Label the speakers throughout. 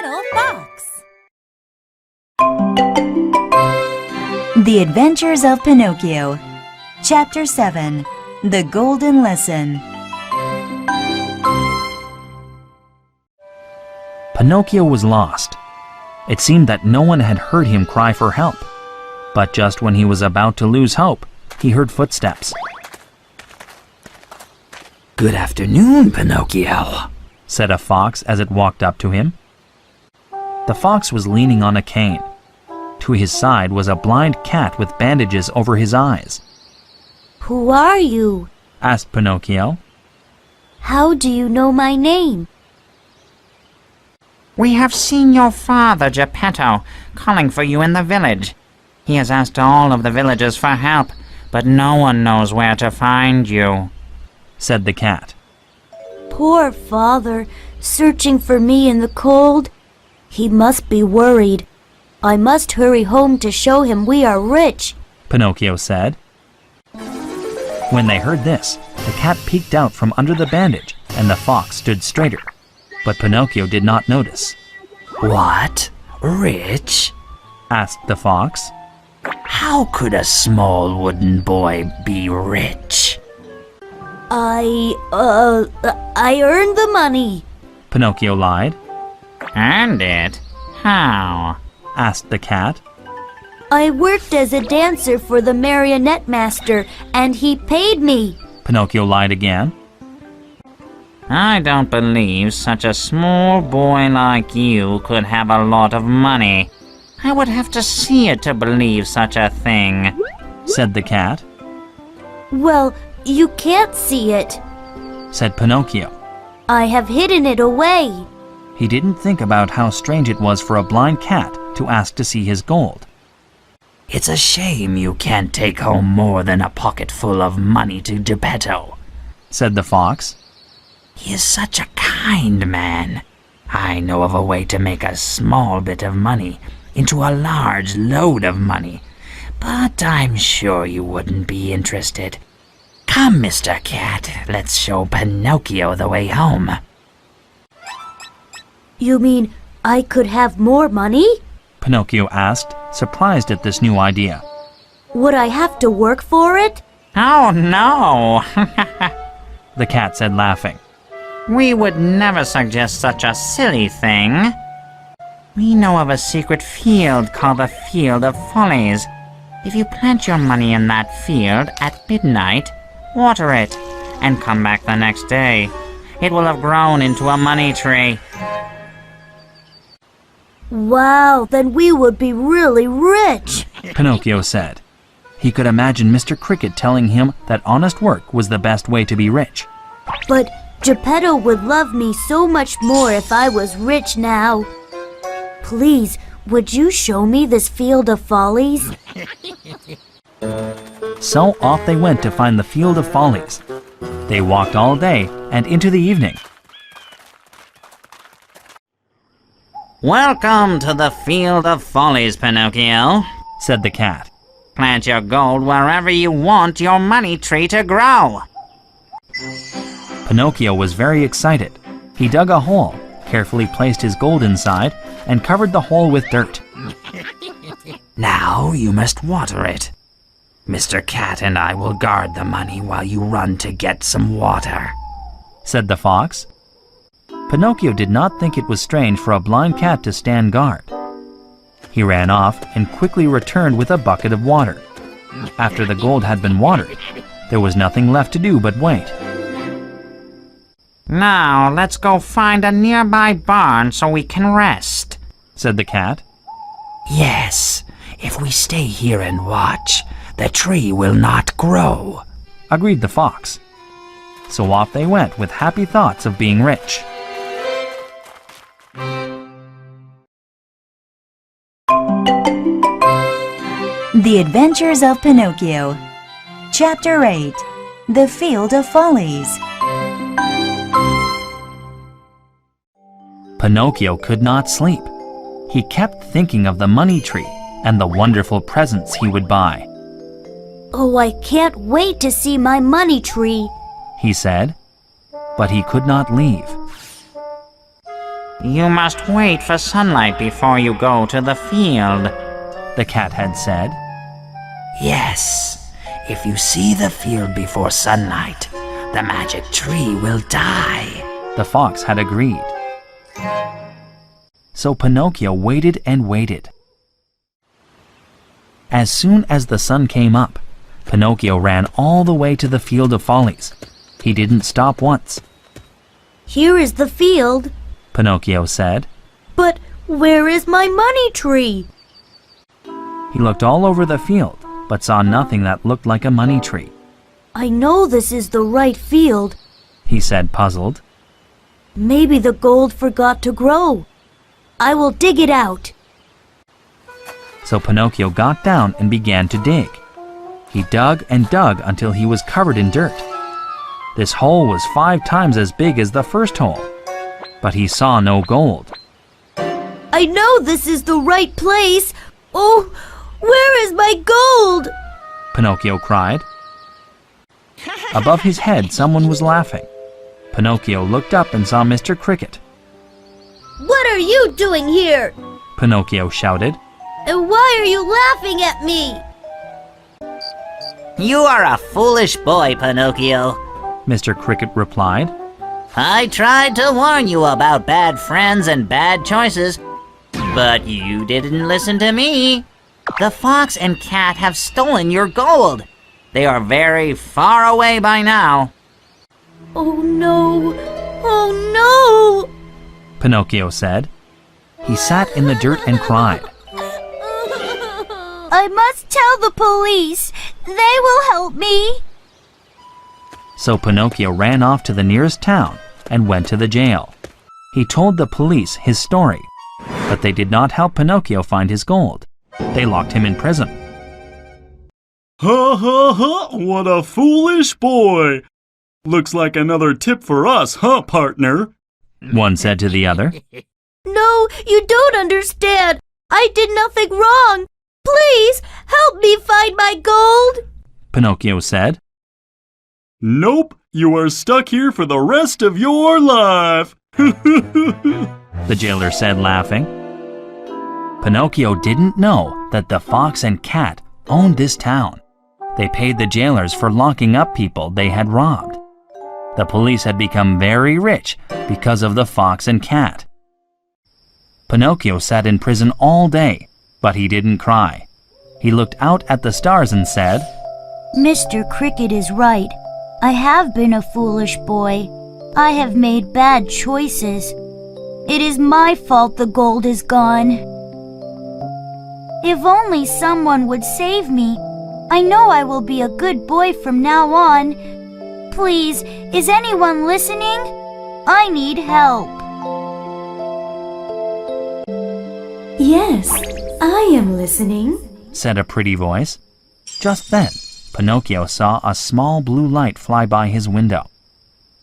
Speaker 1: Little Fox.
Speaker 2: The Adventures of Pinocchio. Chapter 7. The Golden Lesson.
Speaker 3: Pinocchio was lost. It seemed that no one had heard him cry for help. But just when he was about to lose hope, he heard footsteps.
Speaker 4: "Good afternoon, Pinocchio,"
Speaker 3: said a fox as it walked up to him. The fox was leaning on a cane. To his side was a blind cat with bandages over his eyes.
Speaker 5: "Who are you?"
Speaker 3: asked Pinocchio.
Speaker 5: "How do you know my name?"
Speaker 6: "We have seen your father, Geppetto, calling for you in the village. He has asked all of the villagers for help, but no one knows where to find you," said the cat.
Speaker 5: "Poor father, searching for me in the cold. He must be worried. I must hurry home to show him we are rich,"
Speaker 3: Pinocchio said. When they heard this, the cat peeked out from under the bandage, and the fox stood straighter. But Pinocchio did not notice.
Speaker 4: "What? Rich?"
Speaker 3: asked the fox.
Speaker 4: "How could a small wooden boy be rich?"
Speaker 5: I earned the money."
Speaker 3: Pinocchio lied.
Speaker 6: "Earned it? How?"
Speaker 3: asked the cat.
Speaker 5: "I worked as a dancer for the marionette master, and he paid me."
Speaker 3: Pinocchio lied again.
Speaker 6: "I don't believe such a small boy like you could have a lot of money. I would have to see it to believe such a thing,"
Speaker 3: said the cat.
Speaker 5: "Well, you can't see it.
Speaker 3: Said Pinocchio.
Speaker 5: I have hidden it away."
Speaker 3: He didn't think about how strange it was for a blind cat to ask to see his gold.
Speaker 4: "It's a shame you can't take home more than a pocket full of money to Geppetto,"
Speaker 3: said the fox.
Speaker 4: "He is such a kind man. I know of a way to make a small bit of money into a large load of money, but I'm sure you wouldn't be interested. Come, Mr. Cat, let's show Pinocchio the way home."
Speaker 5: "You mean I could have more money?
Speaker 3: Pinocchio asked, surprised at this new idea.
Speaker 5: Would I have to work for it?"
Speaker 6: "Oh, no!"
Speaker 3: The cat said, laughing.
Speaker 6: "We would never suggest such a silly thing. We know of a secret field called the Field of Follies. If you plant your money in that field at midnight, water it, and come back the next day, it will have grown into a money tree."
Speaker 5: "Wow, then we would be really rich."
Speaker 3: Pinocchio said. He could imagine Mr. Cricket telling him that honest work was the best way to be rich.
Speaker 5: "But Geppetto would love me so much more if I was rich now. Please, would you show me this Field of Follies?"
Speaker 3: So off they went to find the Field of Follies. They walked all day and into the evening.
Speaker 6: "Welcome to the Field of Follies, Pinocchio," said the cat. "Plant your gold wherever you want your money tree to grow."
Speaker 3: Pinocchio was very excited. He dug a hole, carefully placed his gold inside, and covered the hole with dirt.
Speaker 4: "Now you must water it. Mr. Cat and I will guard the money while you run to get some water,"
Speaker 3: said the fox. Pinocchio did not think it was strange for a blind cat to stand guard. He ran off and quickly returned with a bucket of water. After the gold had been watered, there was nothing left to do but wait.
Speaker 6: "Now let's go find a nearby barn so we can rest,"
Speaker 3: said the cat.
Speaker 4: "Yes, if we stay here and watch, the tree will not grow,"
Speaker 3: agreed the fox. So off they went with happy thoughts of being rich.
Speaker 2: The Adventures of Pinocchio. Chapter 8. The Field of Follies.
Speaker 3: Pinocchio could not sleep. He kept thinking of the money tree and the wonderful presents he would buy.
Speaker 5: "Oh, I can't wait to see my money tree,"
Speaker 3: he said, but he could not leave.
Speaker 6: You must wait for sunlight before you go to the field,
Speaker 3: the cat had said.
Speaker 4: Yes, if you see the field before sunlight, the magic tree will die.
Speaker 3: The fox had agreed. So Pinocchio waited and waited. As soon as the sun came up, Pinocchio ran all the way to the field of Follies. He didn't stop once.
Speaker 5: Here is the field.
Speaker 3: Pinocchio said.
Speaker 5: But where is my money tree?
Speaker 3: He looked all over the field, but saw nothing that looked like a money tree.
Speaker 5: I know this is the right field.
Speaker 3: He said, puzzled.
Speaker 5: Maybe the gold forgot to grow. I will dig it out.
Speaker 3: So Pinocchio got down and began to dig. He dug and dug until he was covered in dirt. This hole was 5 times as big as the first hole, but he saw no gold.
Speaker 5: I know this is the right place. Oh, where is my gold?
Speaker 3: Pinocchio cried. Above his head, someone was laughing. Pinocchio looked up and saw Mr. Cricket.
Speaker 5: What are you doing here?
Speaker 3: Pinocchio shouted.
Speaker 5: And why are you laughing at me?
Speaker 6: You are a foolish boy, Pinocchio,
Speaker 3: Mr. Cricket replied.
Speaker 6: I tried to warn you about bad friends and bad choices, but you didn't listen to me. The fox and cat have stolen your gold. They are very far away by now.
Speaker 5: Oh no! Oh no!
Speaker 3: Pinocchio said. He sat in the dirt and cried.
Speaker 5: I must tell the police. They will help me.
Speaker 3: So Pinocchio ran off to the nearest town and went to the jail. He told the police his story, but they did not help Pinocchio find his gold. They locked him in prison.
Speaker 1: Ha ha ha, what a foolish boy! Looks like another tip for us, huh, partner?
Speaker 3: One said to the other.
Speaker 5: No, you don't understand. I did nothing wrong. Please help me find my gold.
Speaker 3: Pinocchio said.
Speaker 1: Nope, you are stuck here for the rest of your life.
Speaker 3: The jailer said, laughing. Pinocchio didn't know that the fox and cat owned this town. They paid the jailers for locking up people they had robbed. The police had become very rich because of the fox and cat. Pinocchio sat in prison all day, but he didn't cry. He looked out at the stars and said,
Speaker 5: Mr. Cricket is right. I have been a foolish boy. I have made bad choices. It is my fault the gold is gone. If only someone would save me. I know I will be a good boy from now on. Please, is anyone listening? I need help.
Speaker 7: Yes, I am listening,
Speaker 3: said a pretty voice. Just then, Pinocchio saw a small blue light fly by his window.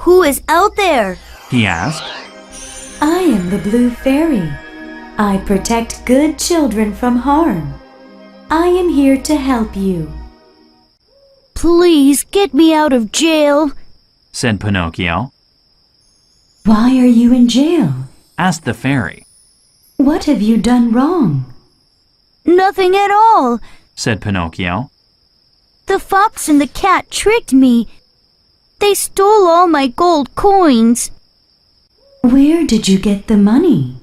Speaker 5: Who is out there?
Speaker 3: He asked.
Speaker 7: I am the Blue Fairy. I protect good children from harm. I am here to help you.
Speaker 5: Please get me out of jail,
Speaker 3: said Pinocchio.
Speaker 7: Why are you in jail?
Speaker 3: Asked the fairy.
Speaker 7: What have you done wrong?
Speaker 5: Nothing at all,
Speaker 3: said Pinocchio.
Speaker 5: The fox and the cat tricked me. They stole all my gold coins.
Speaker 7: Where did you get the money?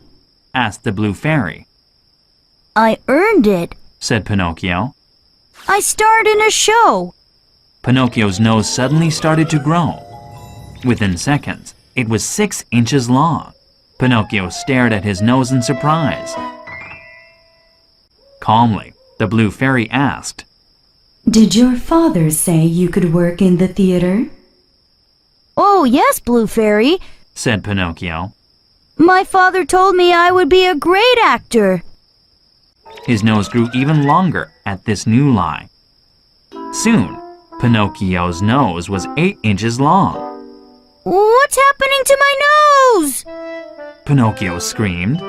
Speaker 3: Asked the blue fairy.
Speaker 5: I earned it,
Speaker 3: said Pinocchio.
Speaker 5: I starred in a show.
Speaker 3: Pinocchio's nose suddenly started to grow. Within seconds, it was 6 inches long. Pinocchio stared at his nose in surprise. Calmly, the blue fairy asked,
Speaker 7: Did your father say you could work in the theater?
Speaker 5: Oh, yes, Blue Fairy,
Speaker 3: said Pinocchio.
Speaker 5: My father told me I would be a great actor.
Speaker 3: His nose grew even longer at this new lie. Soon, Pinocchio's nose was 8 inches long.
Speaker 5: What's happening to my nose?
Speaker 3: Pinocchio screamed.